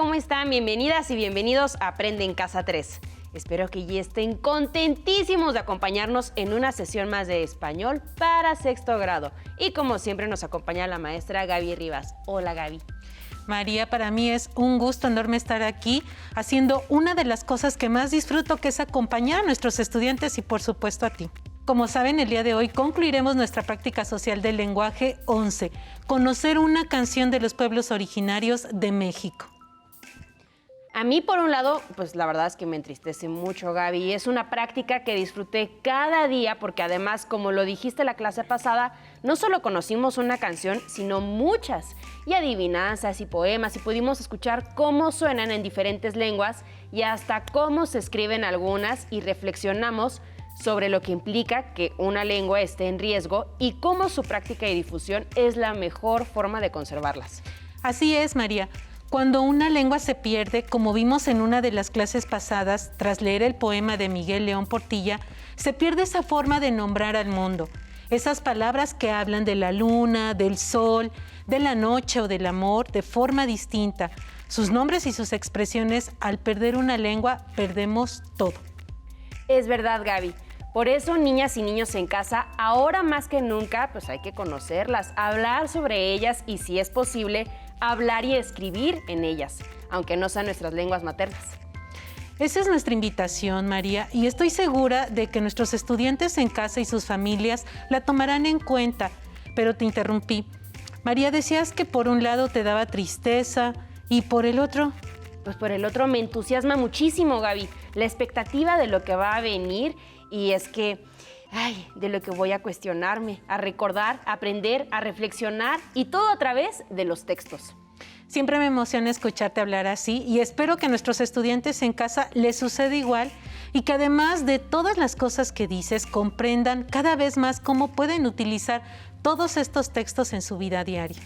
¿cómo están? Bienvenidas y bienvenidos a Aprende en Casa 3. Espero que ya estén contentísimos de acompañarnos en una sesión más de español para sexto grado. Y como siempre nos acompaña la maestra Gaby Rivas. Hola, Gaby. María, para mí es un gusto enorme estar aquí haciendo una de las cosas que más disfruto, que es acompañar a nuestros estudiantes y por supuesto a ti. Como saben, el día de hoy concluiremos nuestra práctica social del lenguaje 11, conocer una canción de los pueblos originarios de México. A mí, por un lado, pues la verdad es que me entristece mucho, Gaby. Es una práctica que disfruté cada día porque además, como lo dijiste la clase pasada, no solo conocimos una canción, sino muchas, y adivinanzas y poemas, y pudimos escuchar cómo suenan en diferentes lenguas y hasta cómo se escriben algunas, y reflexionamos sobre lo que implica que una lengua esté en riesgo y cómo su práctica y difusión es la mejor forma de conservarlas. Así es, María. Cuando una lengua se pierde, como vimos en una de las clases pasadas, tras leer el poema de Miguel León Portilla, se pierde esa forma de nombrar al mundo. Esas palabras que hablan de la luna, del sol, de la noche o del amor de forma distinta. Sus nombres y sus expresiones, al perder una lengua, perdemos todo. Es verdad, Gaby. Por eso, niñas y niños en casa, ahora más que nunca, pues hay que conocerlas, hablar sobre ellas y, si es posible, hablar y escribir en ellas, aunque no sean nuestras lenguas maternas. Esa es nuestra invitación, María, y estoy segura de que nuestros estudiantes en casa y sus familias la tomarán en cuenta. Pero te interrumpí. María, decías que por un lado te daba tristeza y por el otro... Pues por el otro me entusiasma muchísimo, Gaby, la expectativa de lo que va a venir, y es que, de lo que voy a cuestionarme, a recordar, a aprender, a reflexionar, y todo a través de los textos. Siempre me emociona escucharte hablar así y espero que a nuestros estudiantes en casa les suceda igual y que además de todas las cosas que dices, comprendan cada vez más cómo pueden utilizar todos estos textos en su vida diaria.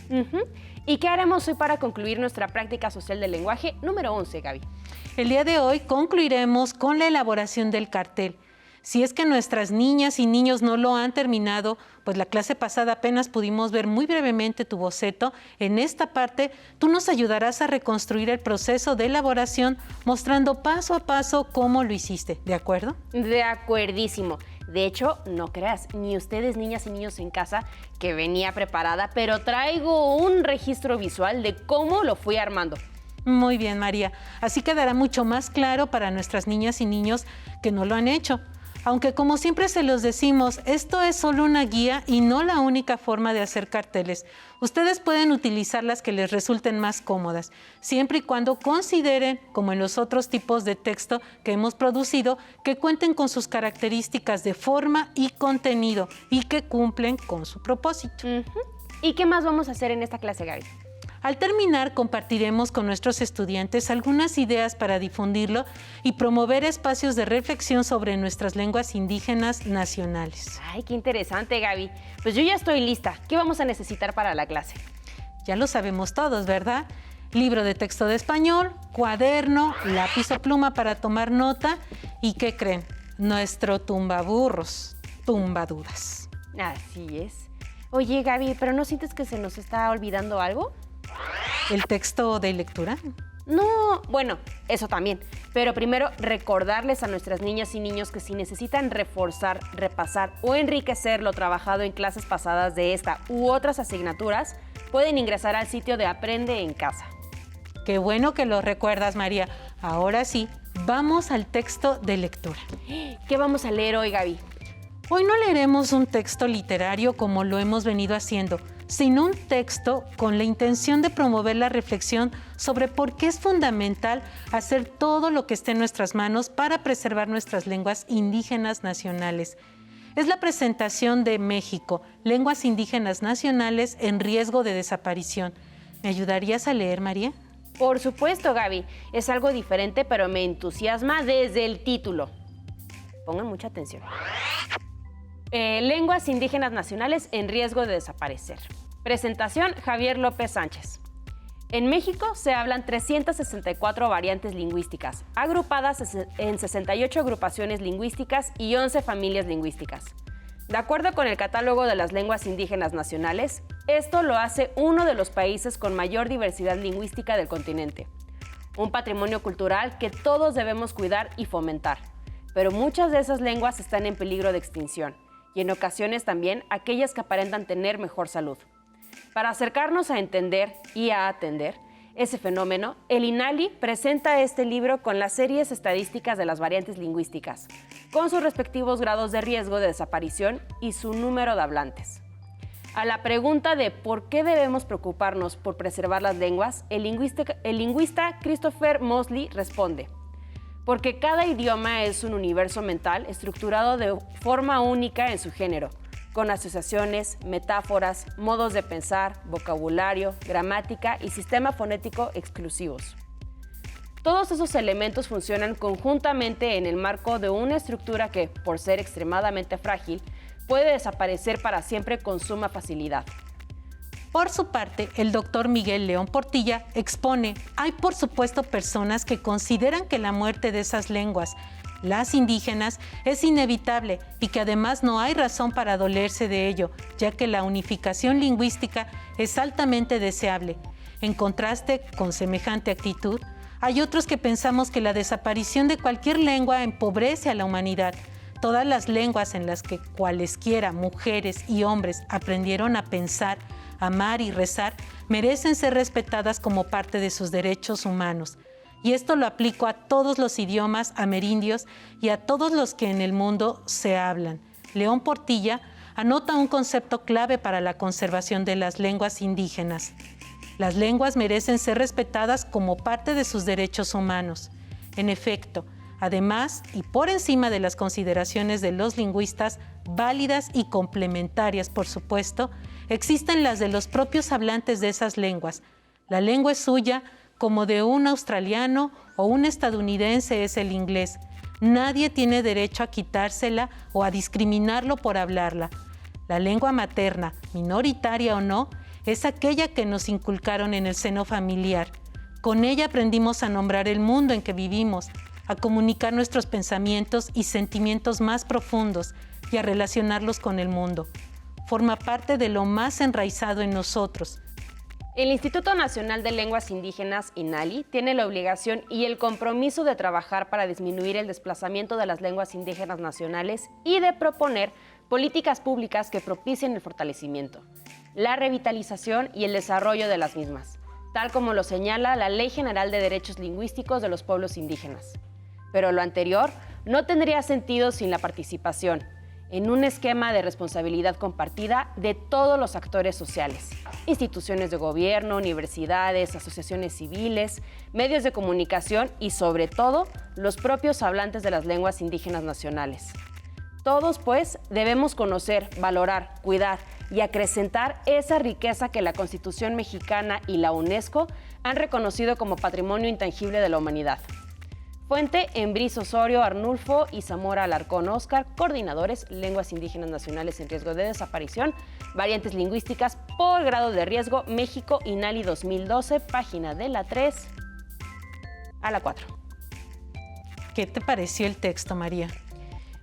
¿Y qué haremos hoy para concluir nuestra práctica social del lenguaje número 11, Gaby? El día de hoy concluiremos con la elaboración del cartel. Si es que nuestras niñas y niños no lo han terminado, pues la clase pasada apenas pudimos ver muy brevemente tu boceto. En esta parte, tú nos ayudarás a reconstruir el proceso de elaboración mostrando paso a paso cómo lo hiciste, ¿de acuerdo? De acuerdísimo. De hecho, no creas, ni ustedes, niñas y niños en casa, que venía preparada, pero traigo un registro visual de cómo lo fui armando. Muy bien, María. Así quedará mucho más claro para nuestras niñas y niños que no lo han hecho. Aunque, como siempre se los decimos, esto es solo una guía y no la única forma de hacer carteles. Ustedes pueden utilizar las que les resulten más cómodas, siempre y cuando consideren, como en los otros tipos de texto que hemos producido, que cuenten con sus características de forma y contenido y que cumplen con su propósito. ¿Y qué más vamos a hacer en esta clase, Gaby? Al terminar, compartiremos con nuestros estudiantes algunas ideas para difundirlo y promover espacios de reflexión sobre nuestras lenguas indígenas nacionales. Ay, qué interesante, Gaby. Pues yo ya estoy lista. ¿Qué vamos a necesitar para la clase? Ya lo sabemos todos, ¿verdad? Libro de texto de español, cuaderno, lápiz o pluma para tomar nota y, ¿qué creen? Nuestro tumbaburros, tumbadudas. Así es. Oye, Gaby, ¿pero no sientes que se nos está olvidando algo? ¿El texto de lectura? No, bueno, eso también. Pero primero, recordarles a nuestras niñas y niños que si necesitan reforzar, repasar o enriquecer lo trabajado en clases pasadas de esta u otras asignaturas, pueden ingresar al sitio de Aprende en Casa. Qué bueno que lo recuerdas, María. Ahora sí, vamos al texto de lectura. ¿Qué vamos a leer hoy, Gaby? Hoy no leeremos un texto literario como lo hemos venido haciendo, sino un texto con la intención de promover la reflexión sobre por qué es fundamental hacer todo lo que esté en nuestras manos para preservar nuestras lenguas indígenas nacionales. Es la presentación de México, Lenguas Indígenas Nacionales en Riesgo de Desaparición. ¿Me ayudarías a leer, María? Por supuesto, Gaby. Es algo diferente, pero me entusiasma desde el título. Pongan mucha atención. Lenguas indígenas nacionales en riesgo de desaparecer. Presentación, Javier López Sánchez. En México se hablan 364 variantes lingüísticas, agrupadas en 68 agrupaciones lingüísticas y 11 familias lingüísticas. De acuerdo con el Catálogo de las Lenguas Indígenas Nacionales, esto lo hace uno de los países con mayor diversidad lingüística del continente. un patrimonio cultural que todos debemos cuidar y fomentar. Pero muchas de esas lenguas están en peligro de extinción y en ocasiones también aquellas que aparentan tener mejor salud. Para acercarnos a entender y a atender ese fenómeno, el INALI presenta este libro con las series estadísticas de las variantes lingüísticas, con sus respectivos grados de riesgo de desaparición y su número de hablantes. A la pregunta de por qué debemos preocuparnos por preservar las lenguas, el lingüista Christopher Mosley responde: porque cada idioma es un universo mental estructurado de forma única en su género, con asociaciones, metáforas, modos de pensar, vocabulario, gramática y sistema fonético exclusivos. Todos esos elementos funcionan conjuntamente en el marco de una estructura que, por ser extremadamente frágil, puede desaparecer para siempre con suma facilidad. Por su parte, el doctor Miguel León Portilla expone: hay por supuesto personas que consideran que la muerte de esas lenguas, las indígenas, es inevitable y que además no hay razón para dolerse de ello, ya que la unificación lingüística es altamente deseable. En contraste con semejante actitud, hay otros que pensamos que la desaparición de cualquier lengua empobrece a la humanidad. Todas las lenguas en las que cualesquiera mujeres y hombres aprendieron a pensar, amar y rezar merecen ser respetadas como parte de sus derechos humanos. Y esto lo aplico a todos los idiomas amerindios y a todos los que en el mundo se hablan. León Portilla anota un concepto clave para la conservación de las lenguas indígenas. Las lenguas merecen ser respetadas como parte de sus derechos humanos. En efecto, además, y por encima de las consideraciones de los lingüistas, válidas y complementarias, por supuesto, existen las de los propios hablantes de esas lenguas. La lengua es suya, como de un australiano o un estadounidense es el inglés. Nadie tiene derecho a quitársela o a discriminarlo por hablarla. La lengua materna, minoritaria o no, es aquella que nos inculcaron en el seno familiar. Con ella aprendimos a nombrar el mundo en que vivimos, a comunicar nuestros pensamientos y sentimientos más profundos y a relacionarlos con el mundo. Forma parte de lo más enraizado en nosotros. El Instituto Nacional de Lenguas Indígenas, INALI, tiene la obligación y el compromiso de trabajar para disminuir el desplazamiento de las lenguas indígenas nacionales y de proponer políticas públicas que propicien el fortalecimiento, la revitalización y el desarrollo de las mismas, tal como lo señala la Ley General de Derechos Lingüísticos de los Pueblos Indígenas. Pero lo anterior no tendría sentido sin la participación, en un esquema de responsabilidad compartida de todos los actores sociales, instituciones de gobierno, universidades, asociaciones civiles, medios de comunicación y, sobre todo, los propios hablantes de las lenguas indígenas nacionales. Todos, pues, debemos conocer, valorar, cuidar y acrecentar esa riqueza que la Constitución mexicana y la UNESCO han reconocido como patrimonio intangible de la humanidad. Fuente: Embris Osorio Arnulfo y Zamora Alarcón Óscar, coordinadores, lenguas indígenas nacionales en riesgo de desaparición, variantes lingüísticas por grado de riesgo, México, INALI 2012, página de la 3 a la 4. ¿Qué te pareció el texto, María?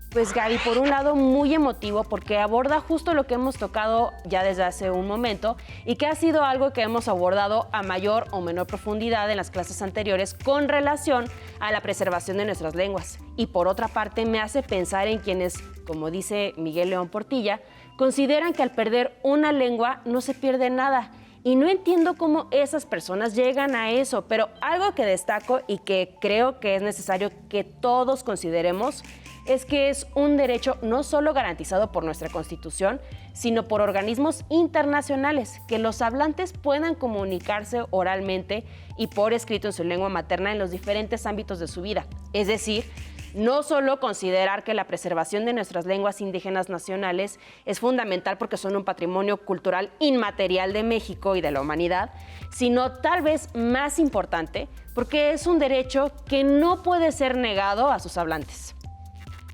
Pues Gaby, por un lado muy emotivo porque aborda justo lo que hemos tocado ya desde hace un momento y que ha sido algo que hemos abordado a mayor o menor profundidad en las clases anteriores con relación a la preservación de nuestras lenguas. Y por otra parte me hace pensar en quienes, como dice Miguel León Portilla, consideran que al perder una lengua no se pierde nada. Y no entiendo cómo esas personas llegan a eso, pero algo que destaco y que creo que es necesario que todos consideremos es que es un derecho no solo garantizado por nuestra Constitución, sino por organismos internacionales, que los hablantes puedan comunicarse oralmente y por escrito en su lengua materna en los diferentes ámbitos de su vida. Es decir, no solo considerar que la preservación de nuestras lenguas indígenas nacionales es fundamental porque son un patrimonio cultural inmaterial de México y de la humanidad, sino tal vez más importante porque es un derecho que no puede ser negado a sus hablantes.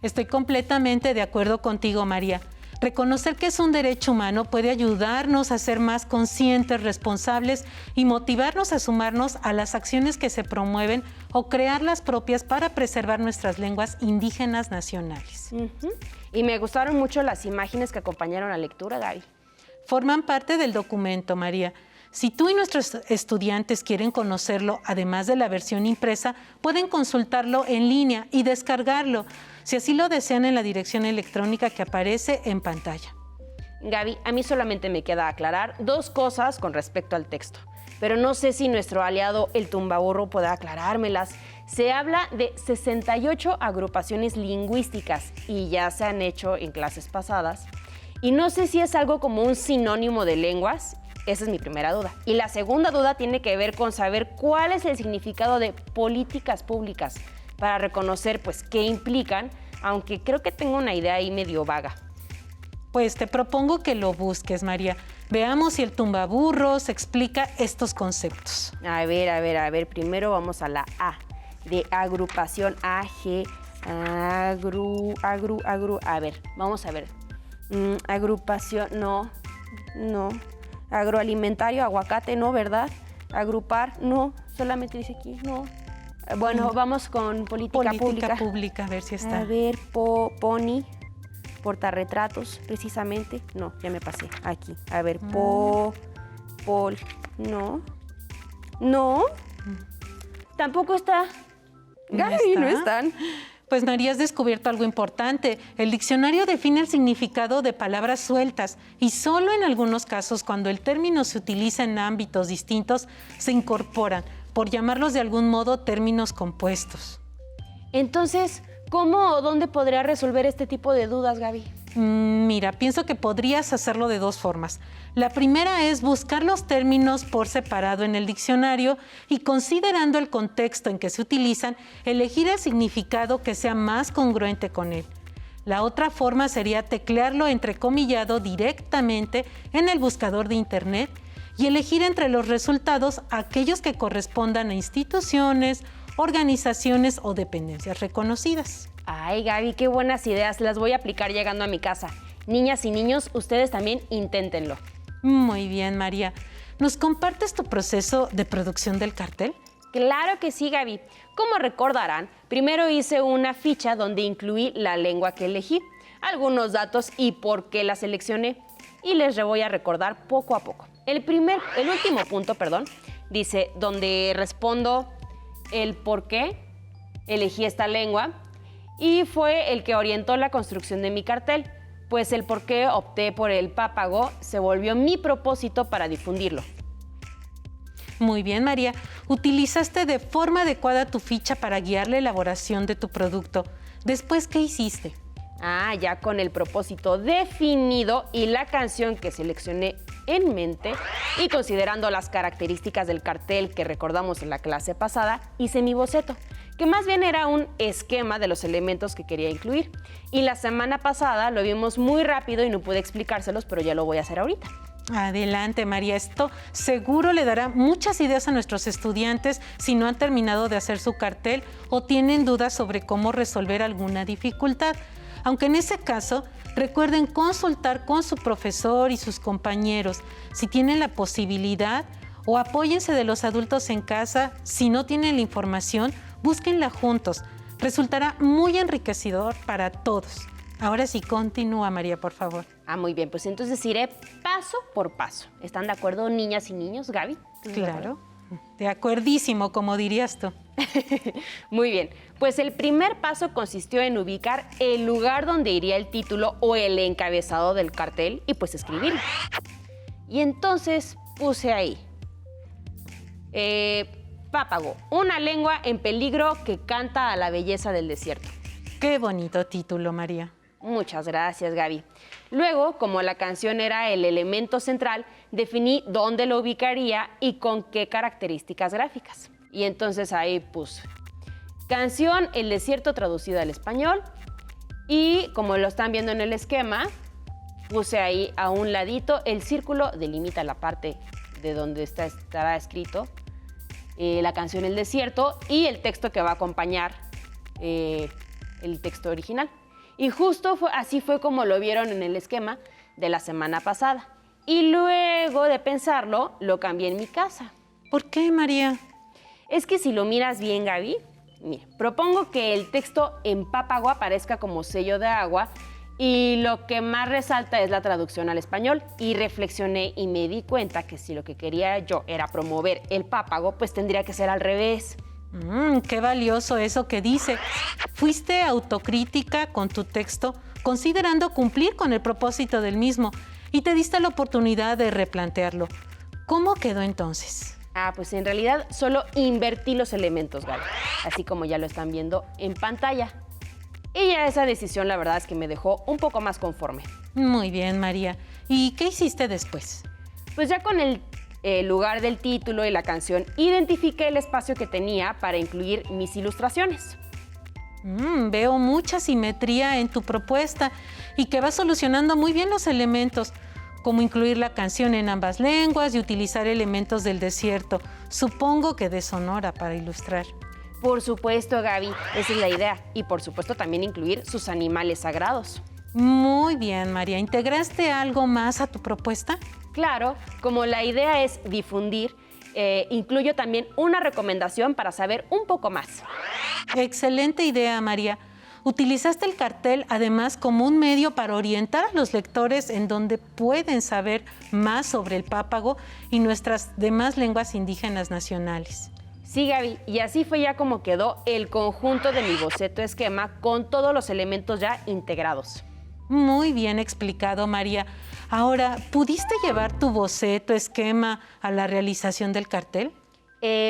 Estoy completamente de acuerdo contigo, María. Reconocer que es un derecho humano puede ayudarnos a ser más conscientes, responsables y motivarnos a sumarnos a las acciones que se promueven o crear las propias para preservar nuestras lenguas indígenas nacionales. Y me gustaron mucho las imágenes que acompañaron la lectura, Gaby. Forman parte del documento, María. Si tú y nuestros estudiantes quieren conocerlo, además de la versión impresa, pueden consultarlo en línea y descargarlo, si así lo desean, en la dirección electrónica que aparece en pantalla. Gaby, a mí solamente me queda aclarar 2 cosas con respecto al texto, pero no sé si nuestro aliado el tumbaburro pueda aclarármelas. Se habla de 68 agrupaciones lingüísticas y ya se han hecho en clases pasadas. Y no sé si es algo como un sinónimo de lenguas. Esa es mi primera duda. Y la segunda duda tiene que ver con saber cuál es el significado de políticas públicas para reconocer pues qué implican, aunque creo que tengo una idea ahí medio vaga. Pues te propongo que lo busques, María. Veamos si el tumbaburros explica estos conceptos. A ver. Primero vamos a la A, de agrupación. AG, A ver, vamos a ver. Agrupación, no. Agroalimentario, aguacate, no, ¿verdad? Agrupar, no. Solamente dice aquí, no. Bueno, vamos con política pública, a ver si está. A ver, pony. Portarretratos, precisamente. No, ya me pasé. Aquí. A ver, pol. No. Tampoco está. Gaby, no están. Pues María, has descubierto algo importante. El diccionario define el significado de palabras sueltas y solo en algunos casos, cuando el término se utiliza en ámbitos distintos, se incorporan, por llamarlos de algún modo, términos compuestos. Entonces, ¿cómo o dónde podría resolver este tipo de dudas, Gaby? Mira, pienso que podrías hacerlo de 2 formas. La primera es buscar los términos por separado en el diccionario y, considerando el contexto en que se utilizan, elegir el significado que sea más congruente con él. La otra forma sería teclearlo entrecomillado directamente en el buscador de Internet y elegir entre los resultados aquellos que correspondan a instituciones, organizaciones o dependencias reconocidas. Ay, Gaby, qué buenas ideas. Las voy a aplicar llegando a mi casa. Niñas y niños, ustedes también inténtenlo. Muy bien, María. ¿Nos compartes tu proceso de producción del cartel? Claro que sí, Gaby. Como recordarán, primero hice una ficha donde incluí la lengua que elegí, algunos datos y por qué la seleccioné. Y les voy a recordar poco a poco. El último punto, dice donde respondo el por qué elegí esta lengua y fue el que orientó la construcción de mi cartel, pues el por qué opté por el pápago se volvió mi propósito para difundirlo. Muy bien, María. Utilizaste de forma adecuada tu ficha para guiar la elaboración de tu producto. Después, ¿qué hiciste? Ya con el propósito definido y la canción que seleccioné en mente y considerando las características del cartel que recordamos en la clase pasada, hice mi boceto, que más bien era un esquema de los elementos que quería incluir. Y la semana pasada lo vimos muy rápido y no pude explicárselos, pero ya lo voy a hacer ahorita. Adelante, María. Esto seguro le dará muchas ideas a nuestros estudiantes si no han terminado de hacer su cartel o tienen dudas sobre cómo resolver alguna dificultad. Aunque en ese caso, recuerden consultar con su profesor y sus compañeros si tienen la posibilidad, o apóyense de los adultos en casa. Si no tienen la información, búsquenla juntos. Resultará muy enriquecedor para todos. Ahora sí, continúa, María, por favor. Muy bien, pues entonces iré paso por paso. ¿Están de acuerdo, niñas y niños, Gaby? Claro, de acuerdísimo, como dirías tú. Muy bien, pues el primer paso consistió en ubicar el lugar donde iría el título o el encabezado del cartel y pues escribirlo. Y entonces puse ahí, pápago, una lengua en peligro que canta a la belleza del desierto. Qué bonito título, María. Muchas gracias, Gaby. Luego, como la canción era el elemento central, definí dónde lo ubicaría y con qué características gráficas. Y entonces ahí puse canción El Desierto traducida al español y como lo están viendo en el esquema, puse ahí a un ladito el círculo, delimita la parte de donde estará escrito la canción El Desierto y el texto que va a acompañar el texto original. Y justo así fue como lo vieron en el esquema de la semana pasada. Y luego de pensarlo, lo cambié en mi casa. ¿Por qué, María? Es que si lo miras bien, Gaby, mira, propongo que el texto en pápago aparezca como sello de agua Y lo que más resalta es la traducción al español. Y reflexioné y me di cuenta que si lo que quería yo era promover el pápago, pues tendría que ser al revés. Qué valioso eso que dice. Fuiste autocrítica con tu texto, considerando cumplir con el propósito del mismo y te diste la oportunidad de replantearlo. ¿Cómo quedó entonces? Pues en realidad solo invertí los elementos, Gaby, así como ya lo están viendo en pantalla. Y ya esa decisión, la verdad, es que me dejó un poco más conforme. Muy bien, María. ¿Y qué hiciste después? Pues ya con el lugar del título y la canción, identifiqué el espacio que tenía para incluir mis ilustraciones. Veo mucha simetría en tu propuesta y que vas solucionando muy bien los elementos, como incluir la canción en ambas lenguas y utilizar elementos del desierto, supongo que de Sonora, para ilustrar. Por supuesto, Gaby, esa es la idea. Y por supuesto también incluir sus animales sagrados. Muy bien, María. ¿Integraste algo más a tu propuesta? Claro, como la idea es difundir, incluyo también una recomendación para saber un poco más. Excelente idea, María. Utilizaste el cartel además como un medio para orientar a los lectores en donde pueden saber más sobre el pápago y nuestras demás lenguas indígenas nacionales. Sí, Gaby, y así fue ya como quedó el conjunto de mi boceto esquema con todos los elementos ya integrados. Muy bien explicado, María. Ahora, ¿pudiste llevar tu boceto esquema a la realización del cartel?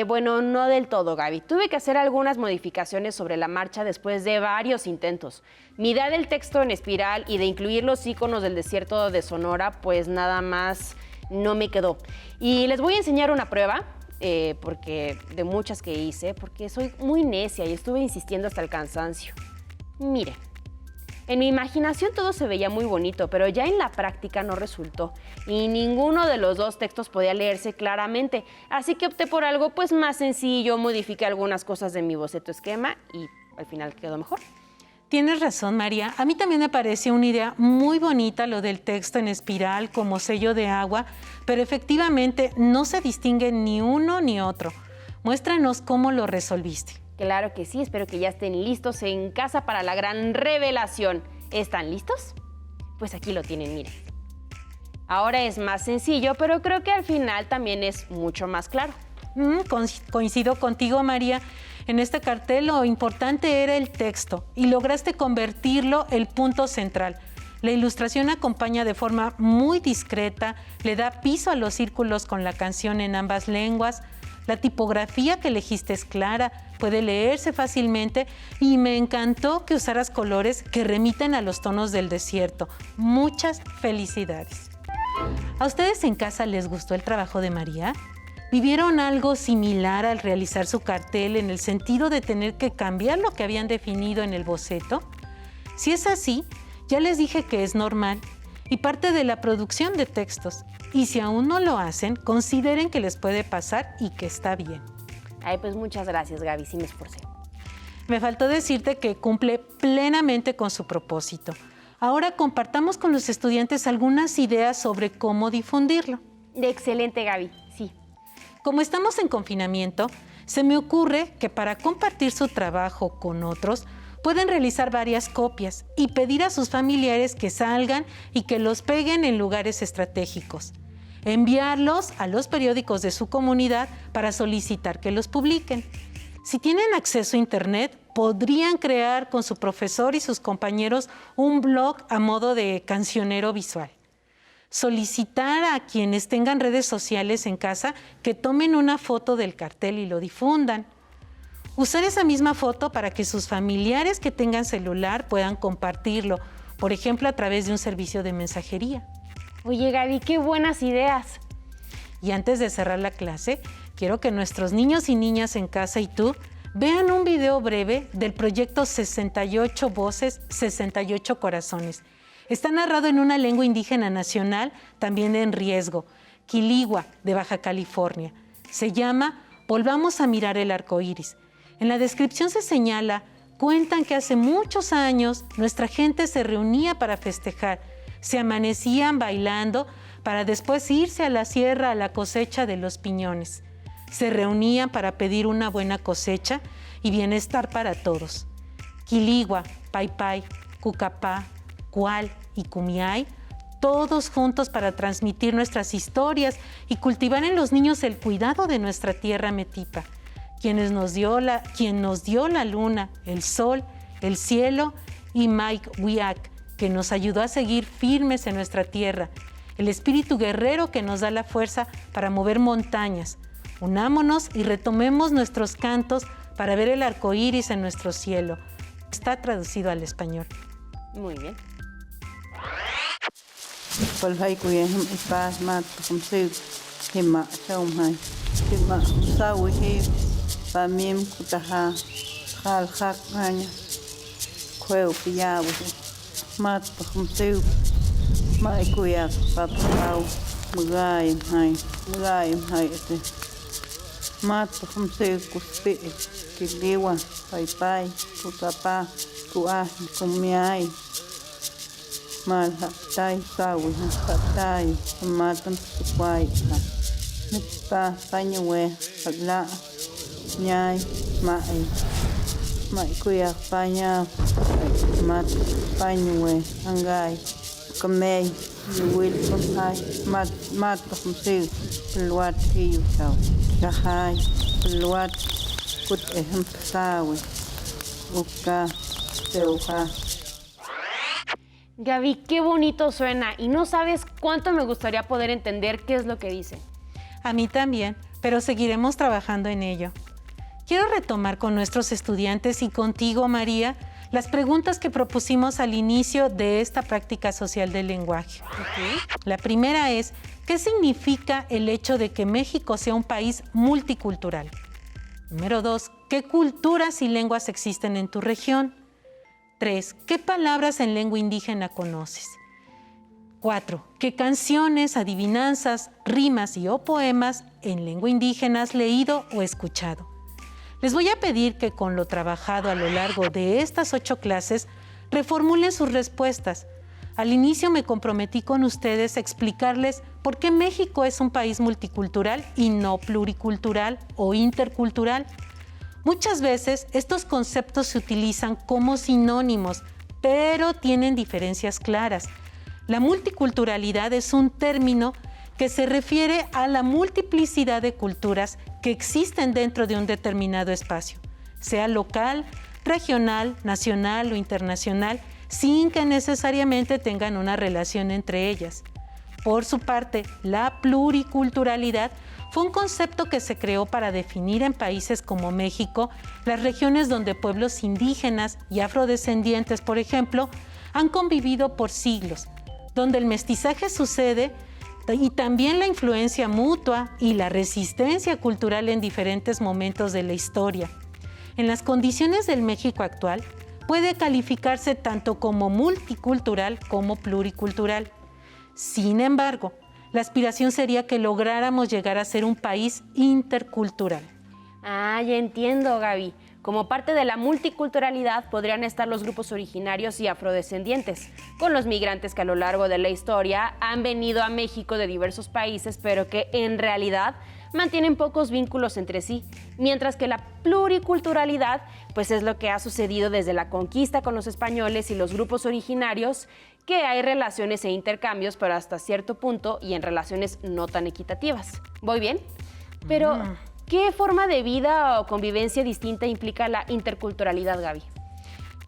Bueno, no del todo, Gaby. Tuve que hacer algunas modificaciones sobre la marcha después de varios intentos. Mi idea del texto en espiral y de incluir los iconos del desierto de Sonora, pues nada más no me quedó. Y les voy a enseñar una prueba. Porque de muchas que hice, porque soy muy necia y estuve insistiendo hasta el cansancio. Mire, en mi imaginación todo se veía muy bonito, pero ya en la práctica no resultó y ninguno de los dos textos podía leerse claramente, así que opté por algo pues más sencillo, modifiqué algunas cosas de mi boceto esquema y al final quedó mejor. Tienes razón, María. A mí también me pareció una idea muy bonita lo del texto en espiral como sello de agua, pero efectivamente no se distingue ni uno ni otro. Muéstranos cómo lo resolviste. Claro que sí, espero que ya estén listos en casa para la gran revelación. ¿Están listos? Pues aquí lo tienen, miren. Ahora es más sencillo, pero creo que al final también es mucho más claro. Coincido contigo, María. En este cartel lo importante era el texto y lograste convertirlo el punto central. La ilustración acompaña de forma muy discreta, le da piso a los círculos con la canción en ambas lenguas. La tipografía que elegiste es clara, puede leerse fácilmente y me encantó que usaras colores que remiten a los tonos del desierto. Muchas felicidades. ¿A ustedes en casa les gustó el trabajo de María? ¿Vivieron algo similar al realizar su cartel en el sentido de tener que cambiar lo que habían definido en el boceto? Si es así, ya les dije que es normal y parte de la producción de textos. Y si aún no lo hacen, consideren que les puede pasar y que está bien. Pues muchas gracias, Gaby, sí me esforcé. Me faltó decirte que cumple plenamente con su propósito. Ahora compartamos con los estudiantes algunas ideas sobre cómo difundirlo. Excelente, Gaby, sí. Como estamos en confinamiento, se me ocurre que para compartir su trabajo con otros, pueden realizar varias copias y pedir a sus familiares que salgan y que los peguen en lugares estratégicos. Enviarlos a los periódicos de su comunidad para solicitar que los publiquen. Si tienen acceso a Internet, podrían crear con su profesor y sus compañeros un blog a modo de cancionero visual. Solicitar a quienes tengan redes sociales en casa que tomen una foto del cartel y lo difundan. Usar esa misma foto para que sus familiares que tengan celular puedan compartirlo, por ejemplo, a través de un servicio de mensajería. Oye, Gaby, qué buenas ideas. Y antes de cerrar la clase, quiero que nuestros niños y niñas en casa y tú vean un video breve del proyecto 68 Voces, 68 Corazones. Está narrado en una lengua indígena nacional, también en riesgo, Quiligua, de Baja California. Se llama Volvamos a mirar el arco iris. En la descripción se señala, cuentan que hace muchos años nuestra gente se reunía para festejar, se amanecían bailando para después irse a la sierra a la cosecha de los piñones. Se reunían para pedir una buena cosecha y bienestar para todos. Quiligua, Paipai, Cucapá, cual y cumiay, todos juntos para transmitir nuestras historias y cultivar en los niños el cuidado de nuestra tierra metipa, quien nos dio la luna, el sol, el cielo, y Mike Wiak, que nos ayudó a seguir firmes en nuestra tierra, el espíritu guerrero que nos da la fuerza para mover montañas. Unámonos y retomemos nuestros cantos para ver el arco iris en nuestro cielo. Está traducido al español. Muy bien. Malhaptai sawi haptai matan sukwai nitpa pañwe pagla nyai mai kuya paña mat pañwe angai kamei yuwil pampai mat pamsi pelwat hiu chau kahai pelwat kut ehem sawi uka teuha. Gaby, qué bonito suena y no sabes cuánto me gustaría poder entender qué es lo que dice. A mí también, pero seguiremos trabajando en ello. Quiero retomar con nuestros estudiantes y contigo, María, las preguntas que propusimos al inicio de esta práctica social del lenguaje. La primera es, ¿qué significa el hecho de que México sea un país multicultural? Número 2, ¿qué culturas y lenguas existen en tu región? 3. ¿Qué palabras en lengua indígena conoces? 4. ¿Qué canciones, adivinanzas, rimas o poemas en lengua indígena has leído o escuchado? Les voy a pedir que con lo trabajado a lo largo de estas 8 clases reformulen sus respuestas. Al inicio me comprometí con ustedes a explicarles por qué México es un país multicultural y no pluricultural o intercultural. Muchas veces estos conceptos se utilizan como sinónimos, pero tienen diferencias claras. La multiculturalidad es un término que se refiere a la multiplicidad de culturas que existen dentro de un determinado espacio, sea local, regional, nacional o internacional, sin que necesariamente tengan una relación entre ellas. Por su parte, la pluriculturalidad fue un concepto que se creó para definir en países como México las regiones donde pueblos indígenas y afrodescendientes, por ejemplo, han convivido por siglos, donde el mestizaje sucede y también la influencia mutua y la resistencia cultural en diferentes momentos de la historia. En las condiciones del México actual, puede calificarse tanto como multicultural como pluricultural. Sin embargo, la aspiración sería que lográramos llegar a ser un país intercultural. Ah, ya entiendo, Gaby. Como parte de la multiculturalidad podrían estar los grupos originarios y afrodescendientes, con los migrantes que a lo largo de la historia han venido a México de diversos países, pero que en realidad mantienen pocos vínculos entre sí, mientras que la pluriculturalidad pues es lo que ha sucedido desde la conquista con los españoles y los grupos originarios, que hay relaciones e intercambios, pero hasta cierto punto y en relaciones no tan equitativas. ¿Voy bien? Pero, ¿qué forma de vida o convivencia distinta implica la interculturalidad, Gaby?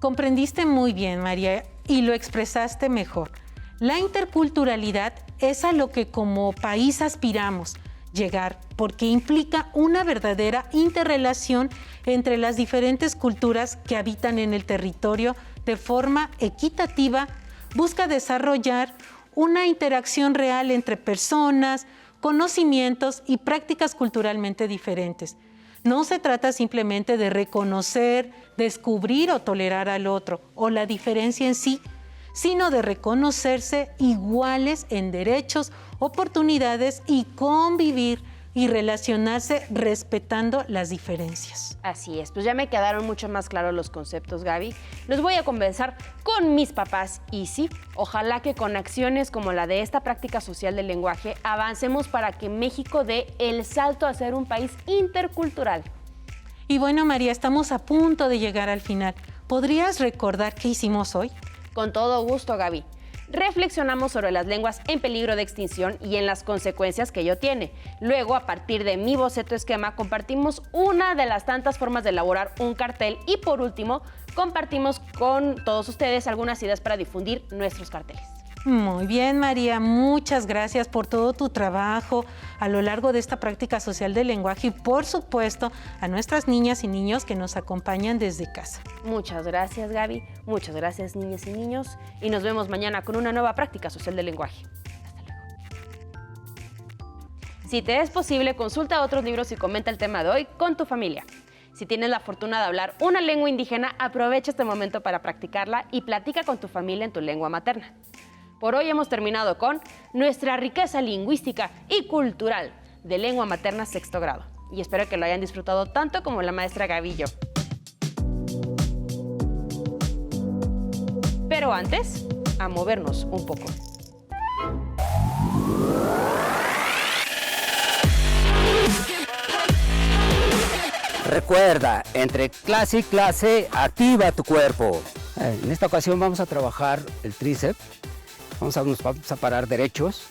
Comprendiste muy bien, María, y lo expresaste mejor. La interculturalidad es a lo que como país aspiramos llegar, porque implica una verdadera interrelación entre las diferentes culturas que habitan en el territorio de forma equitativa. Busca desarrollar una interacción real entre personas, conocimientos y prácticas culturalmente diferentes. No se trata simplemente de reconocer, descubrir o tolerar al otro o la diferencia en sí, sino de reconocerse iguales en derechos, oportunidades y convivir y relacionarse respetando las diferencias. Así es, pues ya me quedaron mucho más claros los conceptos, Gaby. Los voy a conversar con mis papás y sí, ojalá que con acciones como la de esta práctica social del lenguaje avancemos para que México dé el salto a ser un país intercultural. Y bueno, María, estamos a punto de llegar al final. ¿Podrías recordar qué hicimos hoy? Con todo gusto, Gaby. Reflexionamos sobre las lenguas en peligro de extinción y en las consecuencias que ello tiene. Luego, a partir de mi boceto esquema, compartimos una de las tantas formas de elaborar un cartel y, por último, compartimos con todos ustedes algunas ideas para difundir nuestros carteles. Muy bien, María, muchas gracias por todo tu trabajo a lo largo de esta práctica social del lenguaje y, por supuesto, a nuestras niñas y niños que nos acompañan desde casa. Muchas gracias, Gaby. Muchas gracias, niñas y niños. Y nos vemos mañana con una nueva práctica social del lenguaje. Hasta luego. Si te es posible, consulta otros libros y comenta el tema de hoy con tu familia. Si tienes la fortuna de hablar una lengua indígena, aprovecha este momento para practicarla y platica con tu familia en tu lengua materna. Por hoy hemos terminado con nuestra riqueza lingüística y cultural de lengua materna sexto grado. Y espero que lo hayan disfrutado tanto como la maestra Gaby y yo. Pero antes, a movernos un poco. Recuerda, entre clase y clase, activa tu cuerpo. En esta ocasión vamos a trabajar el tríceps. Nos vamos a parar derechos,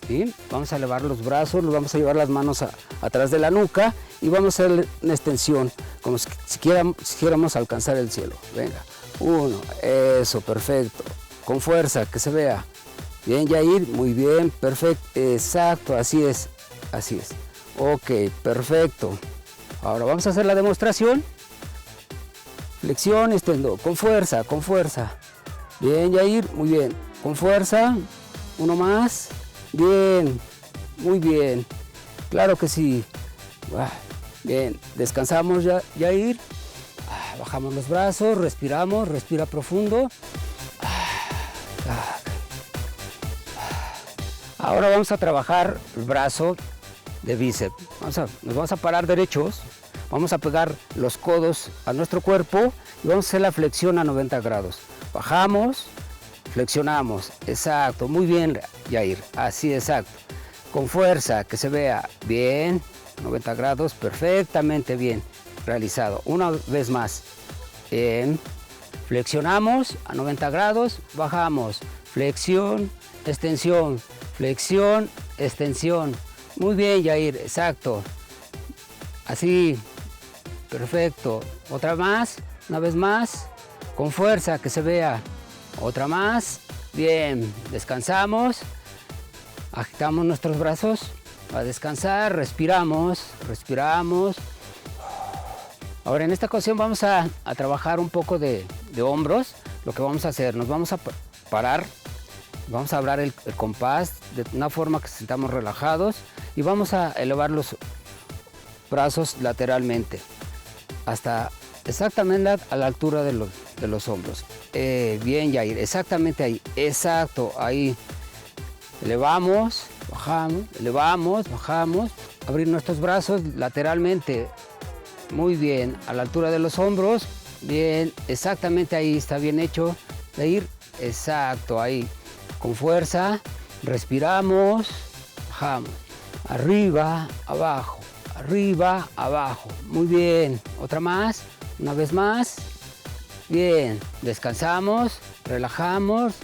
¿sí? Vamos a elevar los brazos, nos vamos a llevar las manos atrás de la nuca y vamos a hacer una extensión, como si quisiéramos alcanzar el cielo. Venga, 1, eso, perfecto. Con fuerza, que se vea. Bien, Yair, muy bien, perfecto, exacto, así es. Ok, perfecto. Ahora vamos a hacer la demostración. Flexión, extendo, con fuerza. Bien, Yair, muy bien. Con fuerza, uno más, bien, muy bien, claro que sí, bien, descansamos, Yair, bajamos los brazos, respiramos, respira profundo, ahora vamos a trabajar el brazo de bíceps, nos vamos a parar derechos, vamos a pegar los codos a nuestro cuerpo y vamos a hacer la flexión a 90 grados, bajamos, flexionamos, exacto, muy bien, Yair, así, exacto, con fuerza, que se vea, bien, 90 grados, perfectamente bien, realizado, una vez más, bien, flexionamos a 90 grados, bajamos, flexión, extensión, muy bien, Yair, exacto, así, perfecto, otra más, una vez más, con fuerza, que se vea, otra más, bien, descansamos, agitamos nuestros brazos para descansar, respiramos. Ahora en esta ocasión vamos a trabajar un poco de hombros. Lo que vamos a hacer, nos vamos a parar, vamos a hablar el compás de una forma que sintamos relajados y vamos a elevar los brazos lateralmente hasta exactamente a la altura de los hombros. Bien, Yair, exactamente ahí, exacto, ahí. Elevamos, bajamos, abrir nuestros brazos lateralmente. Muy bien, a la altura de los hombros. Bien, exactamente ahí, está bien hecho. Yair, exacto, ahí. Con fuerza, respiramos, bajamos. Arriba, abajo. Muy bien, otra más. Una vez más, bien, descansamos, relajamos,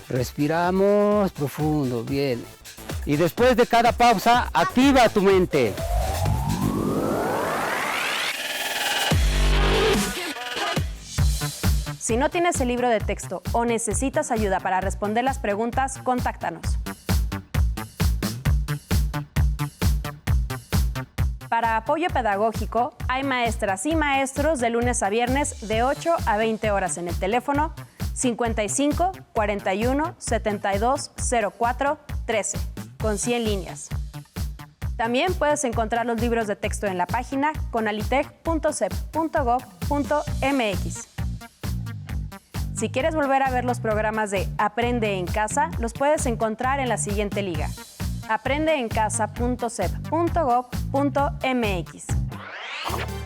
respiramos profundo, bien. Y después de cada pausa, activa tu mente. Si no tienes el libro de texto o necesitas ayuda para responder las preguntas, contáctanos. Para apoyo pedagógico, hay maestras y maestros de lunes a viernes de 8 a 20 horas en el teléfono 55 41 72 04 13, con 100 líneas. También puedes encontrar los libros de texto en la página conalitec.cep.gov.mx. Si quieres volver a ver los programas de Aprende en Casa, los puedes encontrar en la siguiente liga: aprendeencasa.cep.gov.mx.